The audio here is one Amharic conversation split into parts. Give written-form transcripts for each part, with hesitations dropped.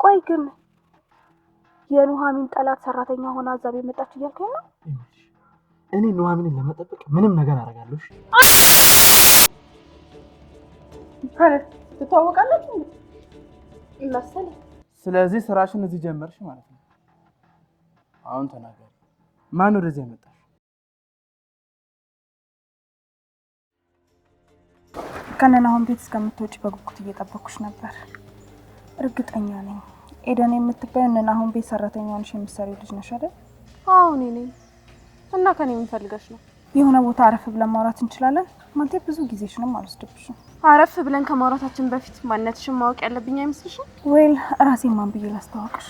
ቆይ ግን የኑሐሚን ጠላት ሰራተኛ ሆና አዛብ የመጣች እያልከኝ ነው? እኔ ኑሐሚንን ለመጠበቅ ምንም ነገር አደርጋለሁ። ማለት ትተዋወቃላችሁ መሰለኝ። ስለዚህ ስራሽን እዚህ ጀመርሽ ማለት ነው። አሁን ተናገሪ፣ ማን ወደዚህ ያመጣሽ? ከነናሁን ቤት እስከምትወጪ በጉጉት እየጠበኩሽ ነበር። እርግጠኛ ነኝ ኤደን የምትባይ ነናሁን ቤት ሰራተኛ ሆነሽ የምትሰሪው ልጅ ነሽ አይደል? አዎ እኔ ነኝ። እና ከኔ ምን ፈልገሽ ነው? የሆነ ቦታ አረፍ ብለን ማውራት እንችላለን? ማንቴ ብዙ ጊዜሽንም አልወስድብሽም። አረፍ ብለን ከማውራታችን በፊት ማንነትሽን ማወቅ ያለብኝ አይመስልሽም? ወይል ራሴን ማን ብዬ ላስተዋወቅሽ?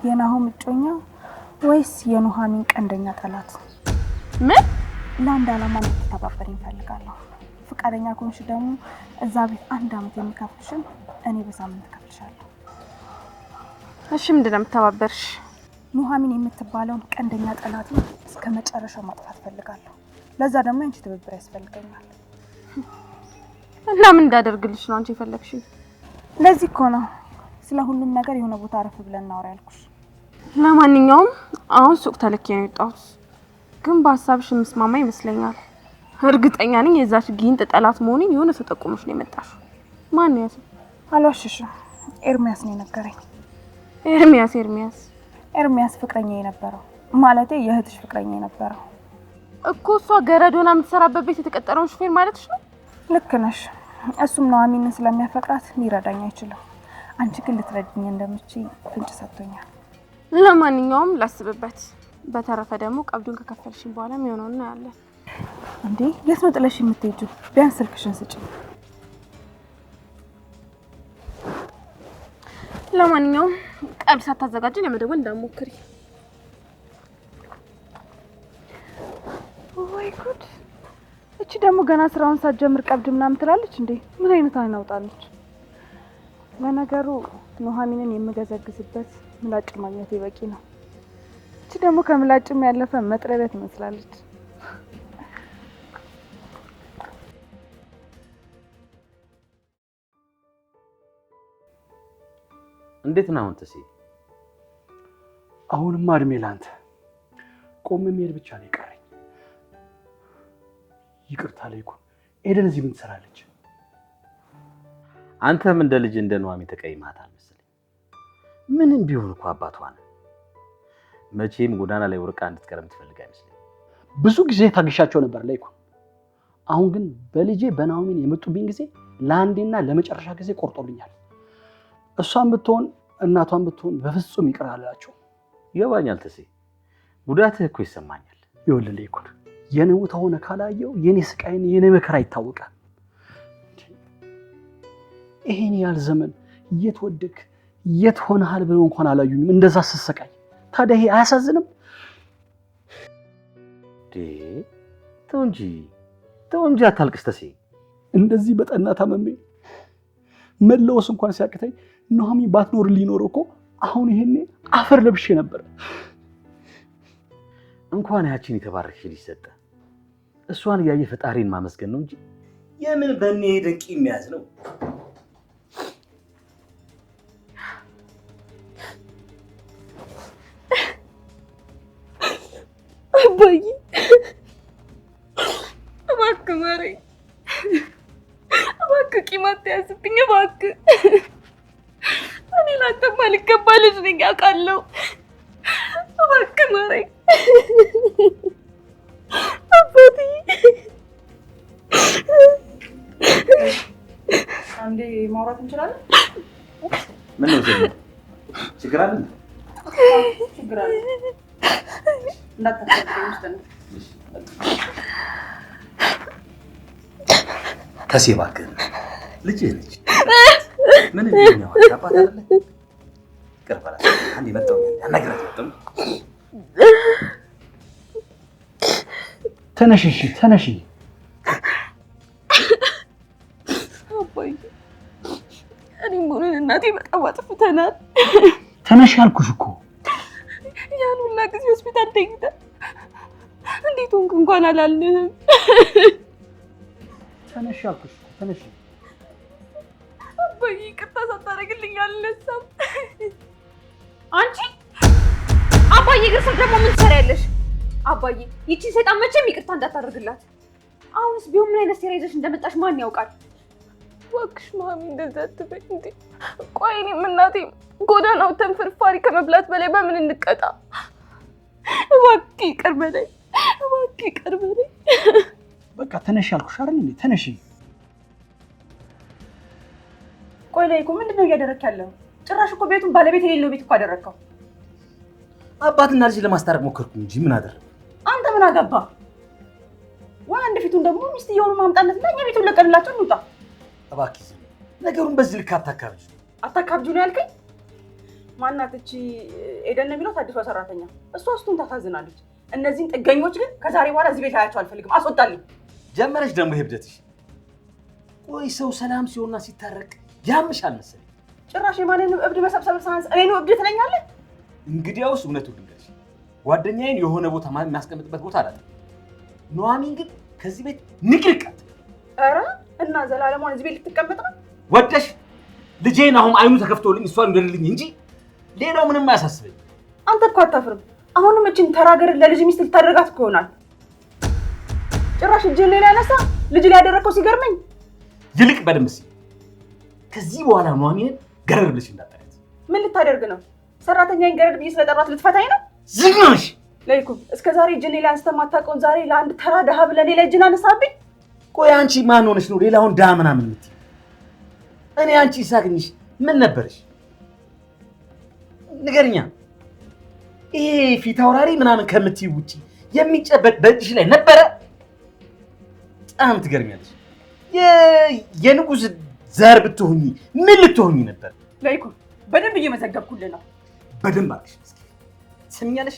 የናሁን እጮኛ ወይስ የኑሐሚን ቀንደኛ ጠላት? ምን? ለአንድ ዓላማ እንድትተባበሪኝ እፈልጋለሁ። ፈቃደኛ ከሆንሽ ደግሞ እዛ ቤት 1 አመት የሚከፍልሽን እኔ በሳምንት እከፍልሻለሁ። እሺ ምንድነው የምትተባበርሽ? ኑሐሚን የምትባለውን ቀንደኛ ጠላት እስከ መጨረሻው ማጥፋት እፈልጋለሁ። ለዛ ደግሞ አንቺ ትብብር ያስፈልገኛል። እና ምን እንዳደርግልሽ ነው አንቺ የፈለግሽው? ለዚህ እኮ ነው ስለ ሁሉም ነገር የሆነ ቦታ አረፍ ብለን እናወራ ያልኩሽ። ለማንኛውም አሁን ሱቅ ተልኬ ነው የወጣሁት፣ ግን በሀሳብሽ የምስማማ ይመስለኛል። እርግጠኛ ነኝ የዛች ጊንጥ ጠላት መሆኔን የሆነ ሰው ጠቁሞሽ ነው የመጣሽው። ማን ነው ያሰው? አልዋሽሽም፣ ኤርሚያስ ነው የነገረኝ። ኤርሚያስ ፍቅረኛ የነበረው ማለቴ የእህትሽ ፍቅረኛ የነበረው እኮ። እሷ ገረዶና የምትሰራበት ቤት የተቀጠረውን ሹፌር ማለትሽ ነው? ልክ ነሽ። እሱም ኑሐሚንን ስለሚያፈቅራት ሊረዳኝ አይችልም። አንቺ ግን ልትረጂኝ እንደምትችይ ፍንጭ ሰጥቶኛል። ለማንኛውም ላስብበት። በተረፈ ደግሞ ቀብዱን ከከፈልሽኝ በኋላ የሚሆነው ነው ያለን። እንዴ የት ነው ጥለሽ የምትሄጂው? ቢያንስ ስልክሽን ስጪኝ። ለማንኛውም ቀብድ ሳታዘጋጂ ለመደወል እንዳትሞክሪ። ወይ ጉድ! እቺ ደግሞ ገና ስራውን ሳትጀምር ቀብድ ምናምን ትላለች እንዴ? ምን አይነት አይናውጣለች? ለነገሩ ኑሐሚንን የምገዘግዝበት ምላጭ ማግኘት በቂ ነው። እቺ ደግሞ ከምላጭም ያለፈ መጥረቢያ ትመስላለች። እንዴት ነው አንተ? አሁንማ እድሜ ላንተ። ቆም መሄድ ብቻ ነው የቀረኝ። ይቅርታ ለይኩን። ኤደን እዚህ ምን ትሰራለች? አንተም እንደ ልጅ እንደ ኑሐሚን ተቀይማታል መሰለኝ። ምንም ቢሆን እኮ አባቷ ነው። መቼም ጎዳና ላይ ወርቃ እንድትቀርም ትፈልግ አይመስለኝም። ብዙ ጊዜ ታግሻቸው ነበር ለይኩን። አሁን ግን በልጄ በኑሐሚን የመጡብኝ ጊዜ ለአንዴና ለመጨረሻ ጊዜ ቆርጦልኛል። እሷን ብትሆን እናቷን ብትሆን በፍጹም ይቅር አላቸው። ይገባኛል ተሴ፣ ጉዳትህ እኮ ይሰማኛል። ይኸውልህ ለይኩን፣ የኔው ተሆነ ካላየው የኔ ስቃይን የኔ መከራ ይታወቃል። ይሄን ያህል ዘመን የት ወደክ የት ሆነሃል ብለው እንኳን አላዩኝም እንደዛ ስሰቃይ። ታዲያ ይሄ አያሳዝንም? ተው እንጂ አታልቅስ ተሴ። እንደዚህ በጠና ታመሜ መለወስ እንኳን ሲያቅተኝ ኑሐሚን ባትኖር ሊኖር እኮ አሁን ይሄኔ አፈር ለብሼ ነበር። እንኳን ያቺን የተባረከች ልጅ ሰጠ። እሷን እያየ ፈጣሪን ማመስገን ነው እንጂ የምን በእኔ ደቂ የሚያዝ ነው። አባዬ እባክህ ማረኝ፣ እባክህ ቂም አትያዝብኝ እባክህ። እኔ ላንተ ማልገባ ልጅ ነኝ አውቃለሁ። እባክህ ማረኝ አባቴ። አንዴ ማውራት እንችላለን? ምን ነው ችግር አለ? ችግር አለ። እንዳታስፈልገኝ ውስጥ ነው። ተሴ እባክህ ልጅ ነች። ምን ነው አባታ አይደለ? ቅርባላ አንዴ መጣው ያናግራት መጣው። ተነሽ፣ እሺ ተነሽ። አባዬ እኔም ሆነ እናቴ በጣም አጥፍተናል። ተነሽ ያልኩሽ እኮ። ያን ሁላ ጊዜ ሆስፒታል ተኝተን እንዴት ሆንክ እንኳን አላልንህም። ተነሽ ያልኩሽ እኮ ተነሽ። አባዬ ይቅርታ ሳታደርግልኝ አልነሳም። አባዬ ይቺ ሰይጣን መቼም ይቅርታ እንዳታደርግላት። አሁንስ ቢሆን ምን አይነት ሴራ ይዘሽ እንደመጣሽ ማን ያውቃል? እባክሽ ማሚ እንደዛ አትበይ እንዴ። ቆይ እኔም እናቴም ጎዳና ወተን ፍርፋሪ ከመብላት በላይ በምን እንቀጣ? እባክህ ይቅር በለኝ፣ እባክህ ይቅር በለኝ። በቃ ተነሽ ያልኩሽ አይደል እንዴ? ተነሽ። ቆይ ላይ እኮ ምንድነው እያደረክ ያለው? ጭራሽ እኮ ቤቱን ባለቤት የሌለው ቤት እኮ አደረከው። አባትና ልጅ ለማስታረቅ ሞከርኩ እንጂ ምን አደረግ? አንተ ምን አገባ? ወይ አንድ ፊቱን ደግሞ ሚስትየውን ማምጣነት እና እኛ ቤቱን ለቀንላቸው እንውጣ። እባክህ ነገሩን በዚህ ልክ አታካብጂ። አታካብጁ ነው ያልከኝ? ማናት እቺ ኤደን ነው የሚለው አዲሷ ሰራተኛ? እሷ ውስጡን ታሳዝናለች። እነዚህን ጥገኞች ግን ከዛሬ በኋላ እዚህ ቤት አያቸው አልፈልግም። አስወጣልኝ። ጀመረች ደግሞ ይብደትሽ። ቆይ ሰው ሰላም ሲሆንና ሲታረቅ ያምሻል መሰለኝ። ጭራሽ የማንንም እብድ መሰብሰብ ሳንስ እኔ ነው እብድ ትለኛለህ? እንግዲያውስ እውነቱን ልንገርሽ፣ ጓደኛዬን የሆነ ቦታ የሚያስቀምጥበት ቦታ አላለ። ኑሐሚን ግን ከዚህ ቤት ንቅርቃት። ኧረ እና ዘላለሟን እዚህ ቤት ልትቀመጥ ነው? ወደሽ ልጄን አሁን አይኑ ተከፍቶልኝ እሷን እንደልልኝ እንጂ ሌላው ምንም አያሳስበኝ። አንተ እኮ አታፍርም? አሁንም እችን ተራገር ለልጅ ሚስት ልታደርጋት እኮ ይሆናል። ጭራሽ እጅን ሌላ ያነሳ ልጅ ላይ ያደረከው ሲገርመኝ። ይልቅ በደንብ እስኪ ከዚህ በኋላ ኑሐሚንን ገረድ ብለሽ እንዳጠሪያት። ምን ልታደርግ ነው? ሰራተኛዬን ገረድ ብዬ ስለጠራት ልትፈታኝ ነው? ዝም ነሽ። ለይኩን እስከ ዛሬ እጅን ሌላ አንስተህ የማታውቀውን ዛሬ ለአንድ ተራ ድሃ ብለህ ሌላ እጅን አነሳብኝ። ቆይ አንቺ ማን ሆነሽ ነው ሌላውን ድሃ ምናምን የምትይው? እኔ አንቺ ሳግኝሽ ምን ነበርሽ? ንገርኛ። ይሄ ፊት አውራሪ ምናምን ከምትይው ውጪ የሚጨበጥ በእጅሽ ላይ ነበረ? በጣም ትገርሚያለሽ። የንጉሥ ዘር ብትሆኚ ምን ልትሆኚ ነበር? ለይኩን በደንብ እየመዘገብኩልህ ነው። በደንብ አድርገሽ ትሰሚኛለሽ?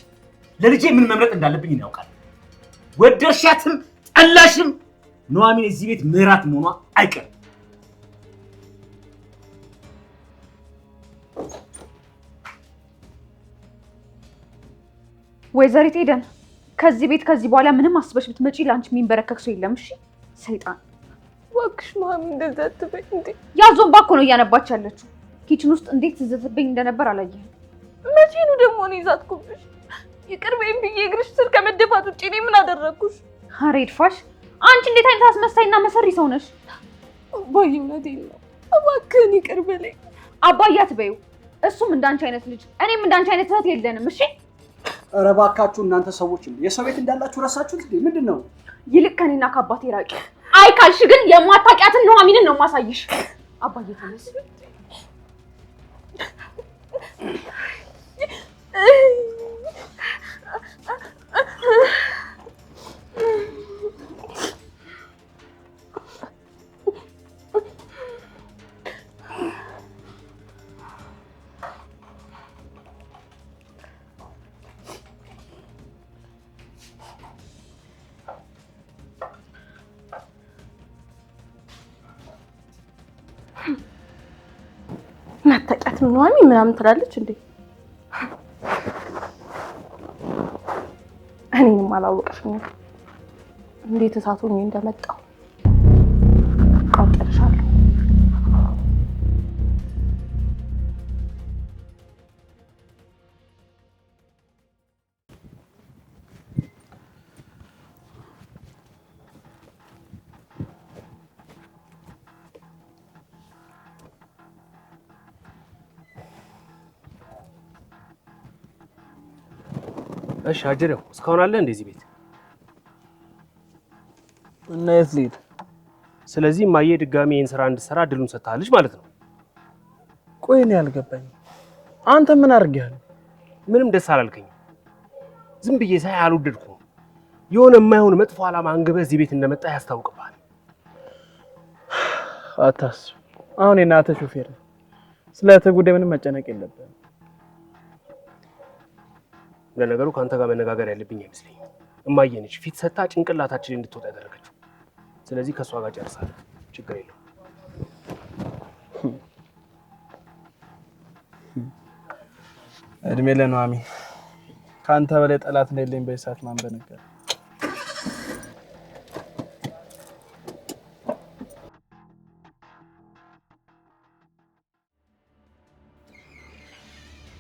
ለልጄ ምን መምረጥ እንዳለብኝ ያውቃል። ወደድሻትም ጠላሽም ኑሐሚን እዚህ ቤት ምራት መሆኗ አይቀርም። ወይዘሪት ኤደን ከዚህ ቤት ከዚህ በኋላ ምንም አስበሽ ብትመጪ ለአንቺ የሚንበረከክ ሰው የለም። እሺ ሰይጣን። እባክሽ ማሚ እንደዛ አትበይ እንዴ። ያዞን ባኮ ነው እያነባች ያለችው። ኪችን ውስጥ እንዴት ትዘትብኝ እንደነበር አላየህም? መቼ ነው ደግሞ እኔ ዛትኩብሽ? ይቅር በይኝ ብዬ እግርሽ ስር ከመደፋት ውጭ እኔ ምን አደረግኩሽ? ኧረ ይድፋሽ። አንቺ እንዴት አይነት አስመሳይና መሰሪ ሰው ነሽ? አባዬ እውነቴን ነው። እባክህን ይቅር በለኝ። አባዬ አትበይው። እሱም እንዳንቺ አይነት ልጅ እኔም እንዳንቺ አይነት እህት የለንም። እሺ ኧረ እባካችሁ እናንተ ሰዎች የሰው ቤት እንዳላችሁ ረሳችሁት እንዴ? ምንድን ነው? ይልቅ ከኔና ከአባቴ ራቂ። አይ ካልሽ ግን የማታውቂያትን ኑሐሚንን ነው የማሳይሽ። አባዬ ተነስ። እናታውቂያትም ኑሐሚን ምናምን ትላለች እንዴ? እኔንም አላወቀሽኝም። እንዴት እሳት ሆኜ እንደመጣሁ አውቄልሻለሁ። እሺ አጀሬው እስካሁን አለ እንደዚህ ቤት እና የት ልሂድ? ስለዚህ ማየ ድጋሚ ይሄን ስራ እንድሰራ እድሉን ሰጥታለች ማለት ነው። ቆይ እኔ አልገባኝም። አንተ ምን አድርጌያለሁ? ምንም ደስ አላልከኝም። ዝም ብዬ ሳይ አልወደድኩም። የሆነ የማይሆን መጥፎ ዓላማ አንግበህ እዚህ ቤት እንደመጣ ያስታውቅብሃል። አታስብ። አሁን የእናትህ ሹፌር ነኝ። ስለ እህትህ ጉዳይ ምንም መጨነቅ የለብህም። ለነገሩ ከአንተ ጋር መነጋገር ያለብኝ አይመስለኝም። እማዬ ነች ፊት ሰታ ጭንቅላታችንን እንድትወጣ ያደረገችው። ስለዚህ ከእሷ ጋር ጨርሳለሁ። ችግር የለውም። እድሜ ለኑሐሚን። ከአንተ በላይ ጠላት እንደሌለኝ በሰዓት ማን በነገር።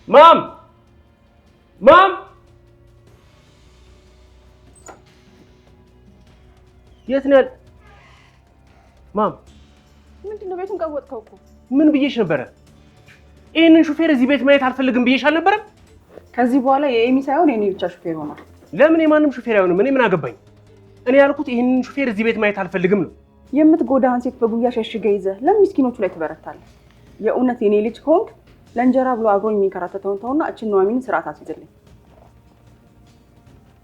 ማም የት ነው ያለ? ማም ምንድነው ቤቱን ቀወጥከው እኮ? ምን ብዬሽ ነበረ? ይሄንን ሹፌር እዚህ ቤት ማየት አልፈልግም ብዬሽ አልነበረም? ከዚህ በኋላ የኤሚ ሳይሆን የኔ ብቻ ሹፌር ሆኗል። ለምን የማንም ሹፌር አይሆንም? እኔ ምን አገባኝ? እኔ ያልኩት ይሄንን ሹፌር እዚህ ቤት ማየት አልፈልግም ነው። የምትጎዳህን ሴት በጉያ ሸሽገህ ይዘህ ለምስኪኖቹ ላይ ትበረታለህ። የእውነት የኔ ልጅ ከሆንክ ለእንጀራ ብሎ አብሮኝ የሚንከራተተውን ተውና እችን ኑሐሚንን ስርዓት አስይዝልኝ።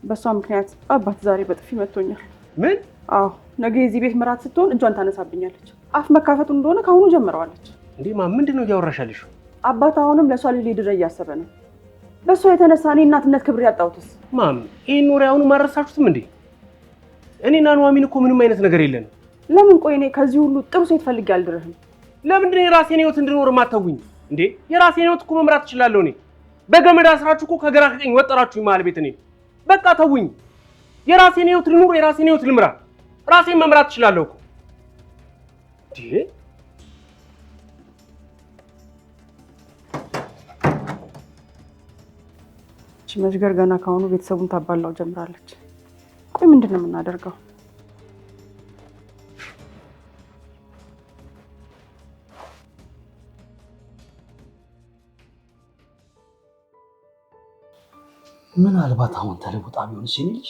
በሷ ምክንያት አባት ዛሬ በጥፊ መቶኛል። ምን? አዎ ነገ የዚህ ቤት ምራት ስትሆን እጇን ታነሳብኛለች። አፍ መካፈቱ እንደሆነ ከአሁኑ ጀምረዋለች። እንዴ ማም ምንድን ነው እያወራሻለሽ? አባት አሁንም ለሷ ልጅ ሊድረ እያሰበ ነው። በሷ የተነሳ እኔ እናትነት ክብር ያጣሁትስ። ማም ይሄን ኖር አሁን ማረሳችሁትም እንዴ? እኔና ኑሐሚን እኮ ምንም አይነት ነገር የለንም። ለምን ቆይ እኔ ከዚህ ሁሉ ጥሩ ሴት ፈልጌ አልድርህም? ለምንድን ነው የራሴን ህይወት እንድኖር የማታውኝ እንዴ? የራሴን ህይወት እኮ መምራት እችላለሁ እኔ። በገመድ አስራችሁ እኮ ከግራ ከቀኝ ወጠራችሁኝ መሀል ቤት። እኔ በቃ ተውኝ። የራሴን ህይወት ልኑር፣ የራሴን ህይወት ልምራ። ራሴን መምራት እችላለሁ እኮ እንዴ። እቺ መሽገር ገና ካሁኑ ቤተሰቡን ታባላው ጀምራለች። ቆይ ምንድን ነው የምናደርገው? ምናልባት አሁን ተለውጣ ቢሆንስ የኔ ልጅ?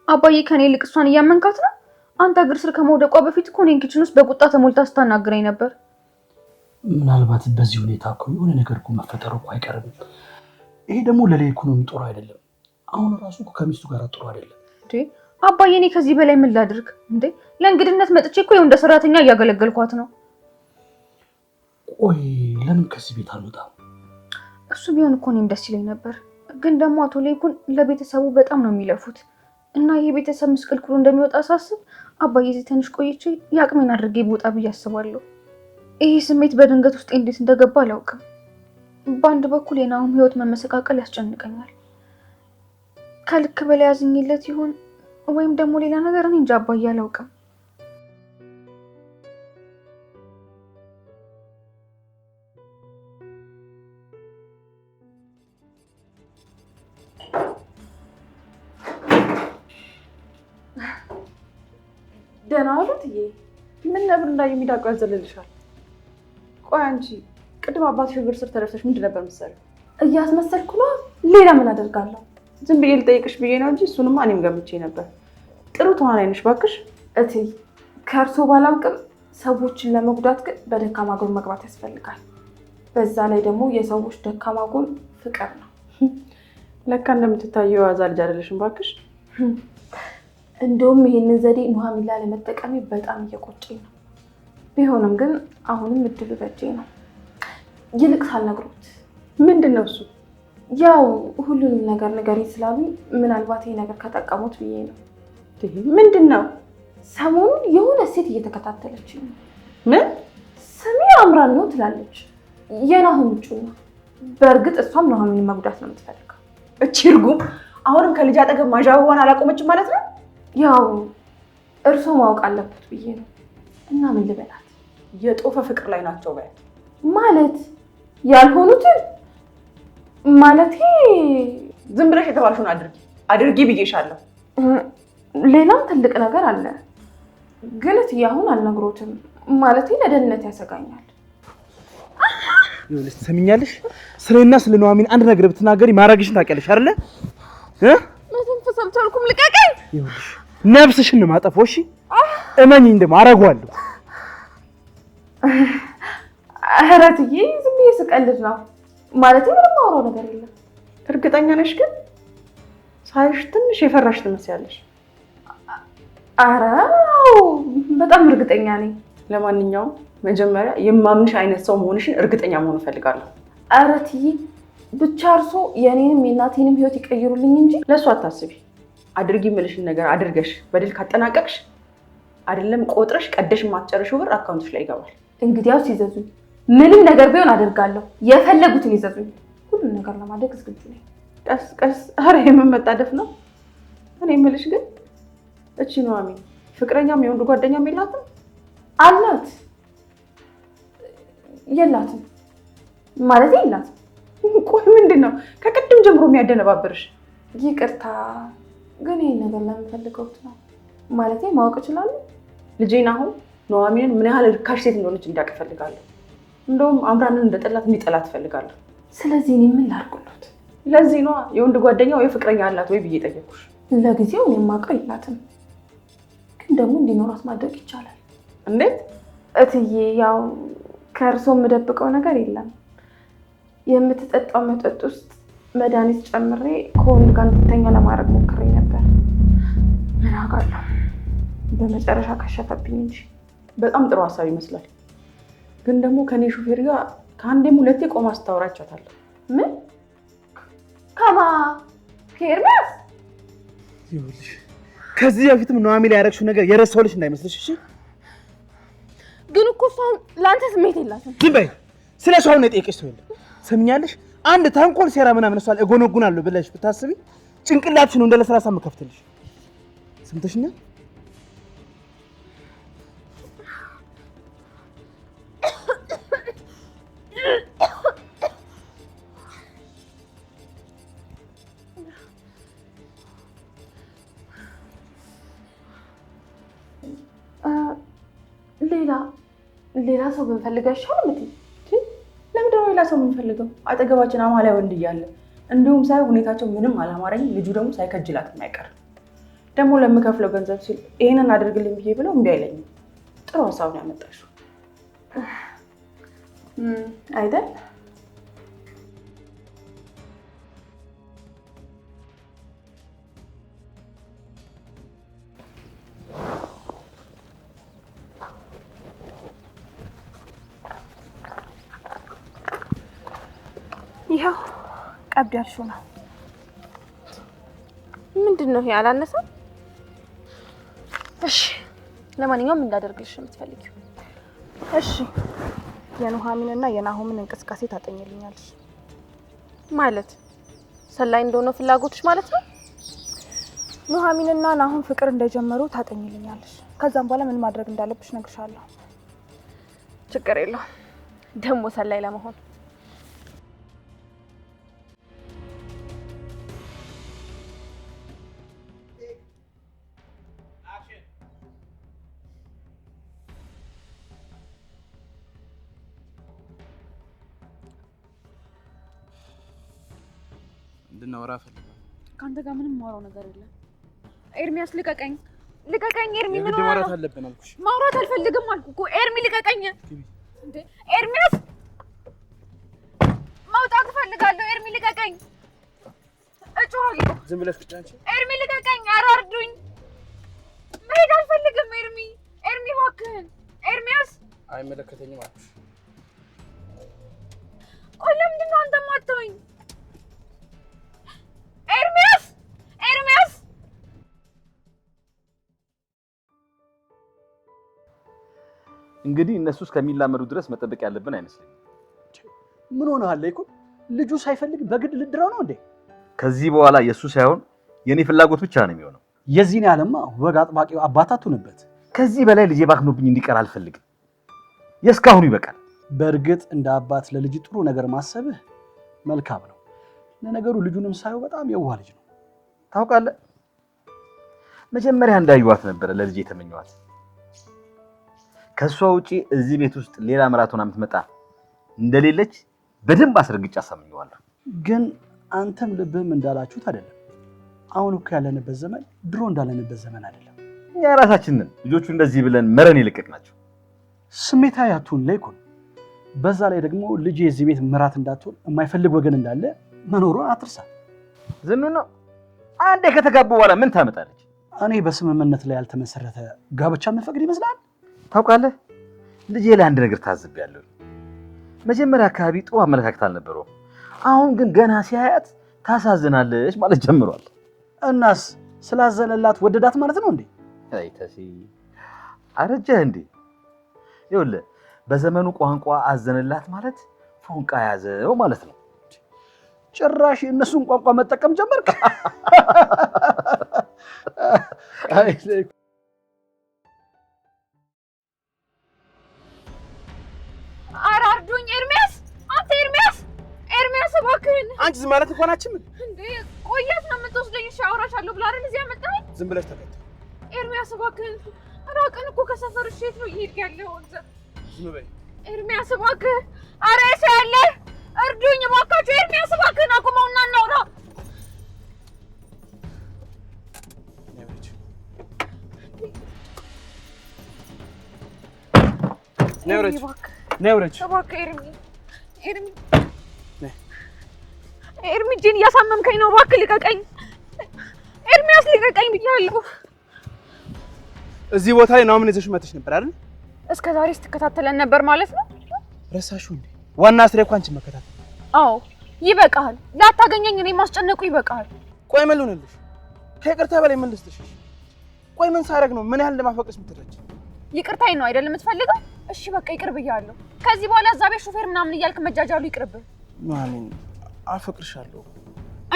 አባዬ ከኔ ይልቅ እሷን እያመንካት ነው? አንተ እግር ስር ከመውደቋ በፊት እኮ እኔን ኪችን ውስጥ በቁጣ ተሞልታ ስታናግረኝ ነበር። ምናልባት በዚህ ሁኔታ እኮ የሆነ ነገር እኮ መፈጠሩ እኮ አይቀርም። ይሄ ደግሞ ለኢኮኖሚ ጥሩ አይደለም። አሁን ራሱ እኮ ከሚስቱ ጋር ጥሩ አይደለም። እንዴ አባዬ እኔ ከዚህ በላይ ምን ላድርግ እንዴ? ለእንግድነት መጥቼ እኮ እንደ ሰራተኛ እያገለገልኳት ነው። ቆይ ለምን ከዚህ ቤት አልወጣም? እሱ ቢሆን እኮ እኔም ደስ ይለኝ ነበር። ግን ደግሞ አቶ ሌኩን ለቤተሰቡ በጣም ነው የሚለፉት እና ይሄ ቤተሰብ ምስቅልቅሉ እንደሚወጣ ሳስብ አባዬ እዚህ ትንሽ ቆይቼ የአቅሜን አድርጌ ብወጣ ብዬ አስባለሁ። ይሄ ስሜት በድንገት ውስጥ እንዴት እንደገባ አላውቅም። በአንድ በኩል የናሁም ህይወት መመሰቃቀል ያስጨንቀኛል። ከልክ በላይ አዝኜለት ይሆን ወይም ደግሞ ሌላ ነገር? እኔ እንጃ አባዬ አላውቅም። ደህና ዋሉት እዬ። ምን ነበር እንዳየ የሚዳቁ ያዘልልሻል። ቆይ አንቺ ቅድም አባትሽ እግር ስር ተደፍተሽ ምንድን ነበር የምትሰሪው? እያስመሰልኩ ነው። ሌላ ምን አደርጋለሁ? ዝም ብዬ ልጠይቅሽ ብዬ ነው እንጂ እሱንማ እኔም ገምቼ ነበር። ጥሩ ተዋናይ ነሽ እባክሽ። እትዬ ከእርሶ ባላውቅም ሰዎችን ለመጉዳት ግን በደካማ ጎን መግባት ያስፈልጋል። በዛ ላይ ደግሞ የሰዎች ደካማ ጎን ፍቅር ነው። ለካ እንደምትታየው ዋዛ ልጅ አይደለሽም እባክሽ። እንደውም ይሄንን ዘዴ ኑሐሚን ላለመጠቀሜ በጣም እየቆጨኝ ነው። ቢሆንም ግን አሁንም እድሉ በእጄ ነው። ይልቅ ሳልነግሮት። ምንድን ነው እሱ? ያው ሁሉንም ነገር ንገሪ ስላሉ ምናልባት ይሄ ነገር ከጠቀሙት ብዬ ነው። ምንድን ነው? ሰሞኑን የሆነ ሴት እየተከታተለች ነው። ምን? ስሜ አምራን ነው ትላለች። የናሁም እጩ ነው። በእርግጥ እሷም ኑሐሚንን መጉዳት ነው የምትፈልገው። እቺ እርጉም አሁንም ከልጅ አጠገብ ማዣበቧን አላቆመችም ማለት ነው። ያው እርሶ ማወቅ አለበት ብዬ ነው። እና ምን ልበላት? የጦፈ ፍቅር ላይ ናቸው በይ። ማለት ያልሆኑትን ማለት ዝም ብለሽ የተባልሽውን አድርጊ ብዬሻለሁ። ሌላም ትልቅ ነገር አለ፣ ግን እትዬ አሁን አልነግሮትም። ማለት ለደህንነት ያሰጋኛል። ይኸውልሽ ትሰሚኛለሽ? ስለና ስለ ኑሐሚን አንድ ነገር ብትናገሪ ማድረግሽን ታውቂያለሽ አይደለ? መተንፈስ አልቻልኩም። ልቀቀኝ። ይኸውልሽ ነፍስሽን ነው የማጠፋው። እሺ እመኚኝ፣ ደግሞ አደርገዋለሁ። ኧረ እትዬ ዝም ብዬ ስቀልድ ነው። ማለት ምንም አውራው ነገር የለም። እርግጠኛ ነሽ ግን? ሳይሽ ትንሽ የፈራሽ ትመስያለሽ። ኧረ በጣም እርግጠኛ ነኝ። ለማንኛውም መጀመሪያ የማምንሽ አይነት ሰው መሆንሽን እርግጠኛ መሆን እፈልጋለሁ። ኧረ እትዬ ብቻ እርሶ የኔንም የእናቴንም ህይወት ይቀይሩልኝ እንጂ ለእሱ አታስቢ። አድርጊ የምልሽን ነገር አድርገሽ በድል ካጠናቀቅሽ አይደለም ቆጥረሽ ቀደሽ የማትጨርሺው ብር አካውንትሽ ላይ ይገባል። እንግዲያውስ ይዘዙኝ። ምንም ነገር ቢሆን አደርጋለሁ። የፈለጉትን ይዘዙኝ። ሁሉም ነገር ለማድረግ ዝግጁ ነኝ። ቀስ ቀስ። ኧረ የምመጣደፍ ነው። እኔ የምልሽ ግን እቺ ኑሐሚን ፍቅረኛም የወንድ ጓደኛም የላትም? አላት። የላትም ማለት የላትም። ቆይ ምንድን ነው ከቅድም ጀምሮ የሚያደነባብርሽ? ይቅርታ ግን ይህን ነገር ለምን ፈልገውት ነው? ማለቴ ማወቅ እችላለሁ? ልጄን አሁን ኑሐሚንን ምን ያህል ርካሽ ሴት እንደሆነች እንዲያውቅ እፈልጋለሁ። እንደውም አምራንን እንደጠላት እንዲጠላት እፈልጋለሁ። ስለዚህ እኔ ምን ላድርግሎት? ለዚህ ነዋ የወንድ ጓደኛ ወይ ፍቅረኛ አላት ወይ ብዬ ጠየኩሽ። ለጊዜው እኔ የማውቀው የላትም፣ ግን ደግሞ እንዲኖራት ማድረግ ይቻላል። እንዴት? እትዬ ያው ከእርሶ የምደብቀው ነገር የለም። የምትጠጣው መጠጥ ውስጥ መድኃኒት ጨምሬ ከወንድ ጋር እንድትተኛ ለማድረግ ሞክሬ ነበር። ምን አውቃለሁ፣ በመጨረሻ ከሸፈብኝ እንጂ። በጣም ጥሩ ሀሳብ ይመስላል። ግን ደግሞ ከኔ ሹፌር ጋር ከአንዴም ሁለቴ ቆማ ስታወራ አይቻታለሁ። ምን? ከማ? ከኤርሚያስ? ይኸውልሽ ከዚህ በፊትም ኑሐሚን ላይ ያደረግሽው ነገር የረሳሁልሽ እንዳይመስልሽ እሺ? ግን እኮ እሷ ለአንተ ስሜት የላትም። ዝም በይ። ስለ እሷ ነው የጠየቀሽ ሰው የለም። ሰምኛለሽ? አንድ ተንኮል ሴራ ምናምን እሷን እጎነጉናለሁ ብለሽ ብታስቢ ጭንቅላትሽ ነው እንደ ለስላሳ መከፍትልሽ። ሰምተሽኛል? ሌላ ሰው ብንፈልግ አይሻልም? ለምንድን ነው ሌላ ሰው የምንፈልገው? አጠገባችን አማላይ ወንድ እያለ እንዲሁም ሳይ ሁኔታቸው ምንም አላማረኝም። ልጁ ደግሞ ሳይከጅላት የማይቀር ደግሞ ለምከፍለው ገንዘብ ሲል ይሄንን አድርግልኝ ብዬ ብለው እምቢ አይለኝም። ጥሩ ሀሳብ ነው ያመጣሽው አይደል? ይኸው ቀብድ ያልሽው ነው። ምንድን ነው ይሄ? አላነሳም? እሺ ለማንኛውም እንዳደርግልሽ የምትፈልጊው? እሺ የኑሐሚንና የናሆምን እንቅስቃሴ ታጠኝልኛለሽ። ማለት ሰላይ እንደሆነ ፍላጎትሽ ማለት ነው? ኑሐሚንና ናሆም ፍቅር እንደጀመሩ ታጠኝልኛለሽ። ከዛም በኋላ ምን ማድረግ እንዳለብሽ እነግርሻለሁ። ችግር የለውም። ደግሞ ሰላይ ለመሆን እንድናወራ ፈልጋለሁ። ካንተ ጋር ምንም ማውራው ነገር የለም። ኤርሚያስ ልቀቀኝ፣ ልቀቀኝ። ኤርሚ ምን ሆነ? ማውራት አለብን አልኩሽ። ማውራት አልፈልግም አልኩ እኮ። ኤርሚ ልቀቀኝ። እንዴ ኤርሚያስ፣ መውጣት እፈልጋለሁ። ኤርሚ ልቀቀኝ። እጮሃለሁ። ዝም ብለሽ ቁጭ አንቺ። ኤርሚ ልቀቀኝ። ኧረ እርዱኝ። መሄድ አልፈልግም። ኤርሚ፣ ኤርሚ እባክህን። ኤርሚያስ፣ አይመለከተኝም አልኩሽ። ቆይ ለምንድን ነው አንተ የማትተወኝ? ኤርሚያስ፣ ኤርሚያስ። እንግዲህ እነሱ እስከሚላመዱ ድረስ መጠበቅ ያለብን አይመስለኝም። ምን ሆነሃል? ይኩን ልጁ ሳይፈልግ በግድ ልድረው ነው እንዴ? ከዚህ በኋላ የሱ ሳይሆን የኔ ፍላጎት ብቻ ነው የሚሆነው። የዚህን ያለማ ወግ አጥባቂው አባት አትሁንበት። ከዚህ በላይ ልጄ ባክኖብኝ እንዲቀር አልፈልግም። የእስካሁኑ ይበቃል። በእርግጥ እንደ አባት ለልጅ ጥሩ ነገር ማሰብህ መልካም ነው። ለነገሩ ልጁንም ሳየው በጣም የዋህ ልጅ ነው። ታውቃለህ፣ መጀመሪያ እንዳዩዋት ነበረ ለልጄ የተመኘዋት። ከሷ ውጪ እዚህ ቤት ውስጥ ሌላ ምራት ሆና የምትመጣ እንደሌለች በደንብ አስረግጬ አሳምኘዋለሁ። ግን አንተም ልብህም እንዳላችሁት አይደለም። አሁን እኮ ያለንበት ዘመን ድሮ እንዳለንበት ዘመን አይደለም። እኛ ራሳችንን ልጆቹ እንደዚህ ብለን መረን የለቀቅናቸው። ስሜታዊ አትሁን ለይኩን። በዛ ላይ ደግሞ ልጅ የዚህ ቤት ምራት እንዳትሆን የማይፈልግ ወገን እንዳለ መኖሩን አትርሳ። ዝኑ ነው አንዴ ከተጋቡ በኋላ ምን ታመጣለች? እኔ በስምምነት ላይ ያልተመሰረተ ጋብቻ መፈቅድ ይመስላል። ታውቃለህ፣ ልጄ ላይ አንድ ነገር ታዝቤያለሁ። መጀመሪያ አካባቢ ጥሩ አመለካከት አልነበረውም። አሁን ግን ገና ሲያያት ታሳዝናለች ማለት ጀምሯል። እናስ ስላዘነላት ወደዳት ማለት ነው እንዴ? አይ ተሲ አረጀህ እንዴ? ይኸውልህ በዘመኑ ቋንቋ አዘነላት ማለት ፎንቃ ያዘው ማለት ነው። ጭራሽ እነሱን ቋንቋ መጠቀም ጀመርክ? አይ ኧረ እርዱኝ። ኤርሚያስ፣ አንተ ኤርሚያስ፣ ኤርሚያስ እባክህን። አንቺ ዝም ማለት እንኳን አችም እንዴ ቆየት ነው የምትወስደኝ? እሺ አውራሻለሁ ብላ አይደል እዚህ ያመጣኸኝ? ዝም ብለሽ ተከተል። ኤርሚያስ እባክህ ራቅን እኮ ከሰፈር ሼት ነው ይሄድ ያለው ወንዘር ዝም በይ ኤርሚያስ እባክህ ኧረ ሰው ያለ እርዱኝ እባካችሁ ኤርሚያስ እባክህን አቁመውና እናውራ ነውረች እባክህ ኤርሚ እጄን እያሳመምከኝ ነው እባክህ ልቀቀኝ ኤርሚያስ ልቀቀኝ ብያለሁ እዚህ ቦታ ላይ ነው ምን ይዘሽ መጥተሽ ነበር አይደል እስከ ዛሬ ስትከታተለን ነበር ማለት ነው ረሳሽው እንዴ ዋና ስሬ እኮ አንቺን መከታተል አዎ ይበቃል ላታገኘኝ እኔ ማስጨነቁ ይበቃል ቆይ ምን ልሆንልሽ ከይቅርታ በላይ ምን ልስጥሽ ቆይ ምን ሳረግ ነው ምን ያህል እንደማፈቅሽ የምትረጂ ይቅርታዬ ነው አይደል የምትፈልገው እሺ በቃ ይቅር ብያለሁ ከዚህ በኋላ እዛ ቤት ሹፌር ምናምን እያልክ መጃጃሉ ይቅርብህ ማሚን አፈቅርሻለሁ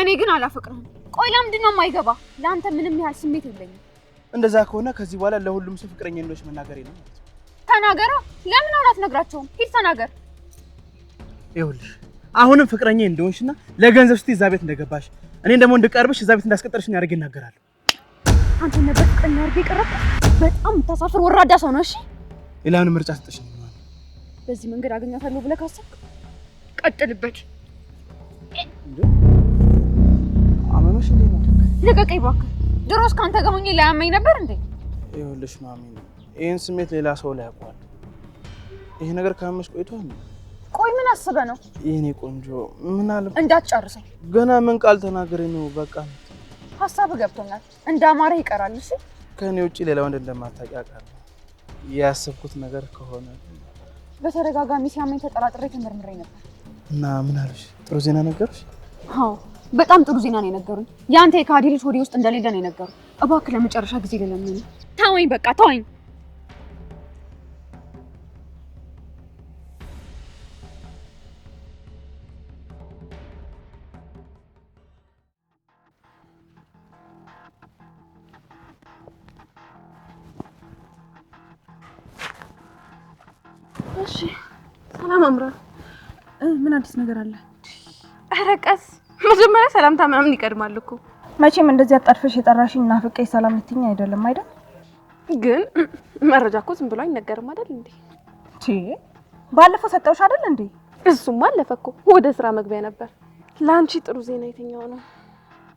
እኔ ግን አላፈቅርህም ቆይ ለምንድን ነው የማይገባ ለአንተ ምንም ያህል ስሜት የለኝም እንደዛ ከሆነ ከዚህ በኋላ ለሁሉም ሰው ፍቅረኛ እንደሆነሽ መናገር የለም ማለት ነው ተናገራ ለምን አትነግራቸውም ሂድ ተናገር ይኸውልሽ አሁንም ፍቅረኛ እንደሆንሽና ለገንዘብ ስትይ እዛ ቤት እንደገባሽ እኔን ደግሞ እንድቀርብሽ እዛ ቤት እንዳስቀጠርሽኝ አድርጌ እናገራለሁ አንተ ነበር ፍቅረኛ አድርጌ ቀረብክ በጣም የምታሳፍር ወራዳ ሰው ነው እሺ ሌላ ምን ምርጫ ሰጠሽኝ በዚህ መንገድ አገኛታለሁ ብለህ ካሰብክ ቀጥልበት አመመሽ እንዴ ነው ልቀቀኝ እባክህ ድሮስ ካንተ ጋር ሆኜ ላያመኝ ነበር እንዴ ይኸውልሽ ማሚ ይሄን ስሜት ሌላ ሰው ላይ ያውቀዋል ይሄ ነገር ካመሽ ቆይቷል ቆይ ምን አስበህ ነው የኔ ቆንጆ ምን አለ እንዳትጨርሰኝ ገና ምን ቃል ተናገረኝ ነው በቃ ሀሳብ ገብቶኛል እንዳማረ ይቀራል እሺ ከኔ ውጪ ሌላ ወንድ እንደማታውቂ አውቃለሁ ያሰብኩት ነገር ከሆነ በተደጋጋሚ ሲያመኝ ተጠራጥሬ ተመርምሬ ነበር እና ምን አለሽ ጥሩ ዜና ነገርሽ አዎ በጣም ጥሩ ዜና ነው የነገሩኝ ያንተ የካዲ ልጅ ሆዴ ውስጥ እንደሌለ ነው የነገሩኝ እባክህ ለመጨረሻ ጊዜ ለለምን ተወኝ በቃ ተወኝ እሺ ሰላም አምራ ምን አዲስ ነገር አለ ኧረ ቀስ መጀመሪያ ሰላምታ ምናምን ይቀድማል እኮ መቼም እንደዚህ አጣርፈሽ የጠራሽኝ ናፍቄ ሰላም ልትይኝ አይደለም አይደል ግን መረጃ እኮ ዝም ብሎ አይነገርም አይደል እንዴ ባለፈው ሰጠውሽ አይደል እንዴ እሱማ አለፈ እኮ ወደ ስራ መግቢያ ነበር ላንቺ ጥሩ ዜና የትኛው ነው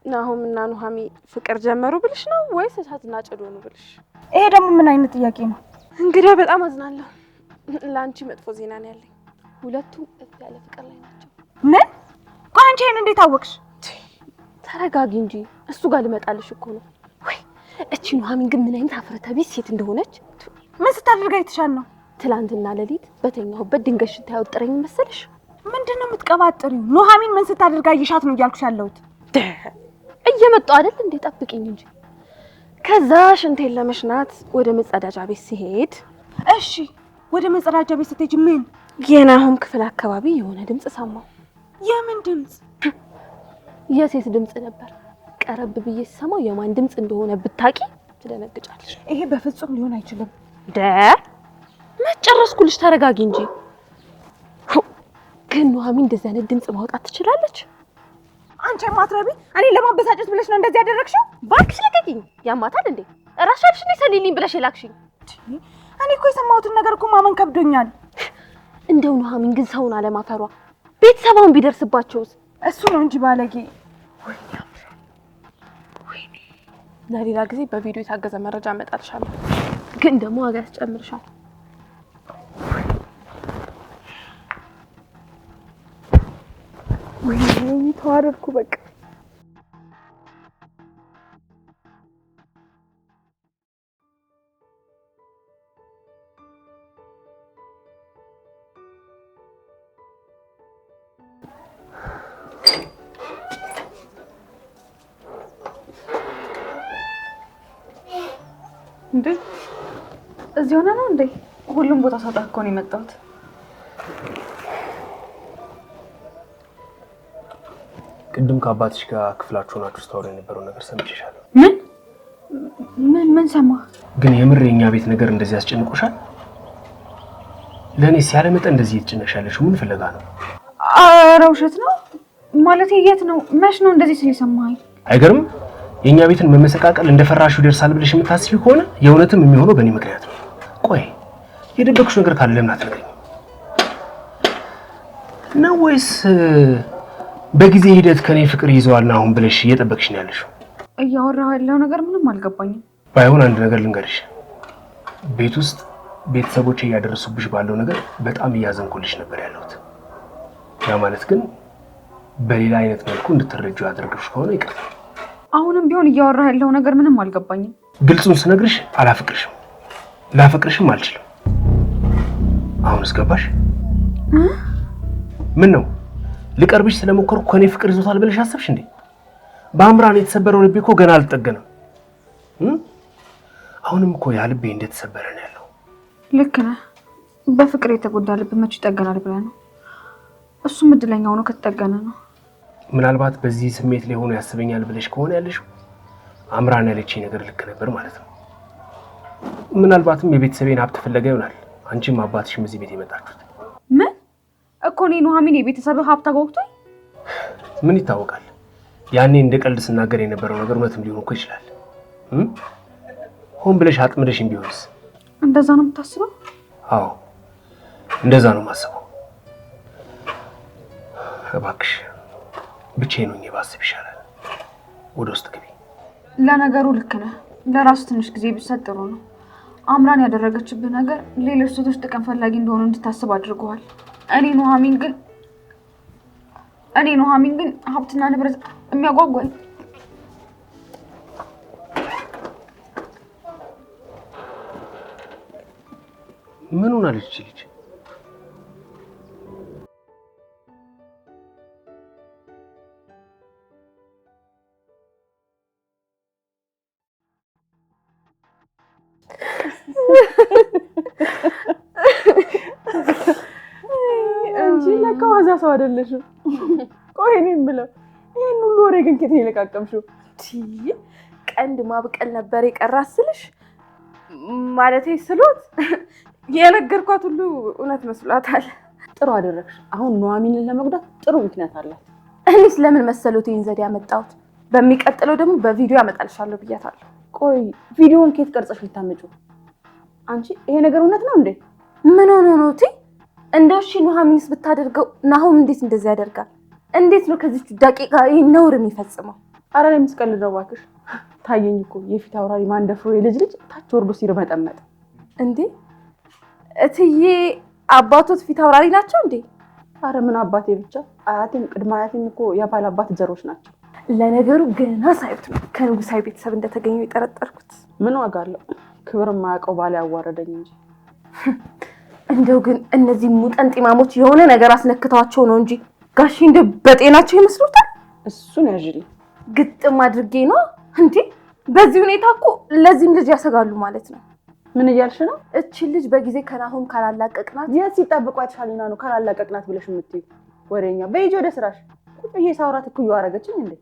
ናሆም እና ኑሃሚ ፍቅር ጀመሩ ብልሽ ነው ወይስ እሳትና ጭድ ሆኑ ብልሽ ይሄ ደግሞ ምን አይነት ጥያቄ ነው እንግዲህ በጣም አዝናለሁ ላንቺ መጥፎ ዜና ነው ያለኝ ሁለቱም እፍ ያለ ፍቅር ላይ ናቸው ምን ቆይ አንቺ ይሄን እንዴት አወቅሽ ተረጋጊ እንጂ እሱ ጋር ልመጣልሽ እኮ ነው ወይ እቺ ኑሃሚን ግን ምን አይነት አፍረተ ቢስ ሴት እንደሆነች ምን ስታደርጋ ይተሻል ነው ትላንትና ሌሊት በተኛሁበት ድንገት ሽታ ያወጥረኝ መሰለሽ ምንድነው የምትቀባጥሪው ኑሃሚን ምን ስታደርጋ ይሻት ነው እያልኩሽ ያለሁት እየመጣሁ አይደል እንዴ ጠብቂኝ እንጂ ከዛ ሽንቴን ለመሽናት ወደ መጸዳጃ ቤት ሲሄድ እሺ ወደ መጸዳጃ ቤት ስትሄጂ ምን የናሆም ክፍል አካባቢ የሆነ ድምጽ ሰማሁ የምን ድምጽ የሴት ድምጽ ነበር ቀረብ ብዬ ሰማው የማን ድምጽ እንደሆነ ብታቂ ትደነግጫለሽ ይሄ በፍጹም ሊሆን አይችልም መጨረስኩልሽ ተረጋጊ እንጂ ግን ኑሃሚን እንደዚህ አይነት ድምጽ ማውጣት ትችላለች አንቺ ማትረቢ እኔ ለማበሳጨት ብለሽ ነው እንደዚህ ያደረግሽው ባክሽ ለቀቂኝ ያማታል እንዴ ራስሽ ነሽ ሰሊልኝ ብለሽ የላክሽኝ እኔ እኮ የሰማሁትን ነገር እኮ ማመን ከብዶኛል እንደው ኑሃሚን ግን ሰውን አለማፈሯ ቤተሰባውን ቢደርስባቸውስ እሱ ነው እንጂ ባለጌ ለሌላ ጊዜ በቪዲዮ የታገዘ መረጃ አመጣልሻለሁ ግን ደግሞ ዋጋ ያስጨምርሻል ወይ ተዋረድኩ በቃ እንዴ እዚህ ሆነ ነው እንዴ ሁሉም ቦታ ሳጣ እኮ ነው የመጣሁት ቅድም ከአባትሽ ጋር ክፍላችሁ ናችሁ ስታወሩ የነበረው ነገር ሰምቼሻለሁ ምን ሰማ ግን የምር የኛ ቤት ነገር እንደዚህ ያስጨንቆሻል ለኔ ሲያለመጠ እንደዚህ ይጭነሻለሽ ምን ፍለጋ ነው ኧረ ውሸት ነው ማለት የት ነው መች ነው እንደዚህ ሲሰማኝ አይገርም የኛ ቤትን መመሰቃቀል እንደፈራሹ ይደርሳል ብለሽ የምታስቢ ከሆነ የእውነትም የሚሆነው በእኔ ምክንያት ነው። ቆይ የደበቅሽ ነገር ካለ ለምን አትነግሪኝ? ነው ወይስ በጊዜ ሂደት ከኔ ፍቅር ይዘዋልና አሁን ብለሽ እየጠበቅሽ ነው ያለሽው? እያወራሁ ያለው ነገር ምንም አልገባኝም። ባይሆን አንድ ነገር ልንገርሽ። ቤት ውስጥ ቤተሰቦቼ እያደረሱብሽ ባለው ነገር በጣም እያዘንኩልሽ ነበር ያለሁት። ያ ማለት ግን በሌላ አይነት መልኩ እንድትረጁ አድርገሽ ከሆነ ይቅርታ። አሁንም ቢሆን እያወራሁ ያለው ነገር ምንም አልገባኝም። ግልጹን ስነግርሽ አላፈቅርሽም፣ ላፈቅርሽም አልችልም። አሁንስ ገባሽ? ምን ነው ልቀርብሽ ስለሞከርኩ ከኔ ፍቅር ይዞታል ብለሽ አሰብሽ እንዴ? በአምራን የተሰበረው ልቤ እኮ ገና አልጠገነም። አሁንም እኮ ያ ልቤ እንደተሰበረ ነው ያለው። ልክ ነህ። በፍቅር የተጎዳ ልብ መቼ ይጠገናል ብለህ ነው? እሱም እድለኛ ሆኖ ከተጠገነ ነው። ምናልባት በዚህ ስሜት ላይ ሆኖ ያስበኛል ብለሽ ከሆነ ያለሽው አምራን ያለችኝ ነገር ልክ ነበር ማለት ነው። ምናልባትም የቤተሰቤን ሀብት ፍለጋ ይሆናል አንቺም አባትሽም እዚህ ቤት የመጣችሁት። ምን እኮ እኔ ኑሐሚን የቤተሰብ ሀብት አጓጉቶኝ? ምን ይታወቃል? ያኔ እንደ ቀልድ ስናገር የነበረው ነገር እውነትም ሊሆን እኮ ይችላል። ሆን ብለሽ አጥምደሽም ቢሆንስ? እንደዛ ነው የምታስበው? አዎ እንደዛ ነው የማስበው። እባክሽ ብቻዬን ሆኜ ባስብ ይሻላል። ወደ ውስጥ ግቢ። ለነገሩ ልክ ነህ። ለራሱ ትንሽ ጊዜ ቢሰጥ ጥሩ ነው። አምራን ያደረገችብህ ነገር ሌሎች ሴቶች ጥቅም ፈላጊ እንደሆኑ እንድታስብ አድርገዋል። እኔ ኑሐሚን ግን ሀብትና ንብረት የሚያጓጓኝ። ምን ሆናለች ልጅ? እንጂ ለካ ዋዛ ሰው አይደለሽም። ቆይ እኔም ብለው ይሄን ሁሉ ወሬ ግን ከየት የለቃቀምሽው? ቀንድ ማብቀል ነበር የቀራት ስልሽ ማለቴ ስሎት የነገርኳት ሁሉ እውነት መስሏታል። ጥሩ አደረግሽ። አሁን ኑሐሚንን ለመጉዳት ጥሩ ምክንያት አላት። እኔስ ለምን መሰሎት ይሄን ዘዴ ያመጣሁት? በሚቀጥለው ደግሞ በቪዲዮ ያመጣልሻለሁ ብያታለሁ። ቆይ ቪዲዮውን ከየት ቀርጸሽ ልታመጪው? አንቺ ይሄ ነገር እውነት ነው እንዴ? ምን ሆኖ ነው እቲ? እንደው እሺ ኑሐሚንስ ብታደርገው ናሆም እንዴት እንደዚህ ያደርጋል? እንዴት ነው ከዚህ ደቂቃ ይሄን ነውር የሚፈጽመው? አረ እኔ የምስቀልድ ነው እባክሽ። ታየኝ እኮ የፊት አውራሪ ማንደፍሮ የልጅ ታች ወርዶ ሲርመጠመጥ። እንዴ እትዬ አባቶት ፊት አውራሪ ናቸው እንዴ? አረ ምን አባቴ ብቻ አያቴም ቅድመ አያቴም እኮ የባል አባት ዘሮች ናቸው። ለነገሩ ገና ሳይት ነው ከንጉሳዊ ቤተሰብ እንደተገኙ የጠረጠርኩት። ምን ዋጋ አለው? ክብር የማያውቀው ባል ያዋረደኝ እንጂ። እንደው ግን እነዚህ ሙጠን ጢማሞች የሆነ ነገር አስነክተዋቸው ነው እንጂ ጋሺ እንደ በጤናቸው ይመስሉታል። እሱን ያዥልኝ ግጥም አድርጌ ነው እንዴ። በዚህ ሁኔታ እኮ ለዚህም ልጅ ያሰጋሉ ማለት ነው። ምን እያልሽ ነው? እቺ ልጅ በጊዜ ከናሆም ካላላቀቅናት የት ሲጠብቁ አይተሻልና ነው ካላላቀቅናት ብለሽ የምትይው ወሬኛ። በይጂ ወደ ስራሽ። ቁጭ ብዬ ሳውራት እኮ እያወራገችኝ እንዴ።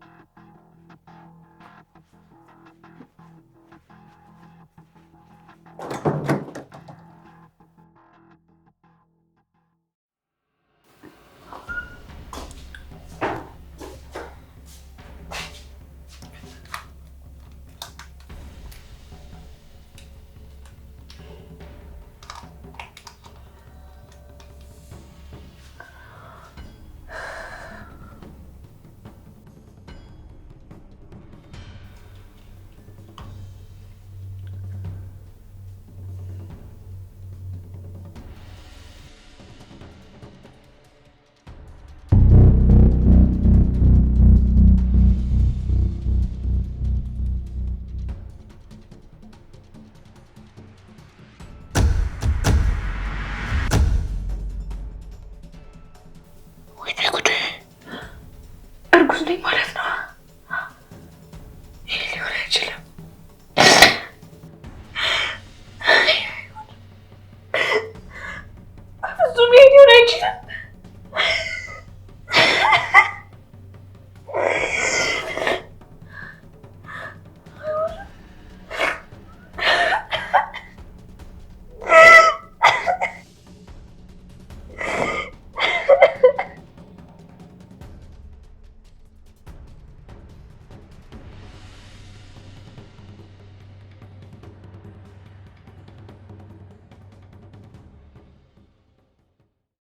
እርጉዝ ነኝ ማለት ነው?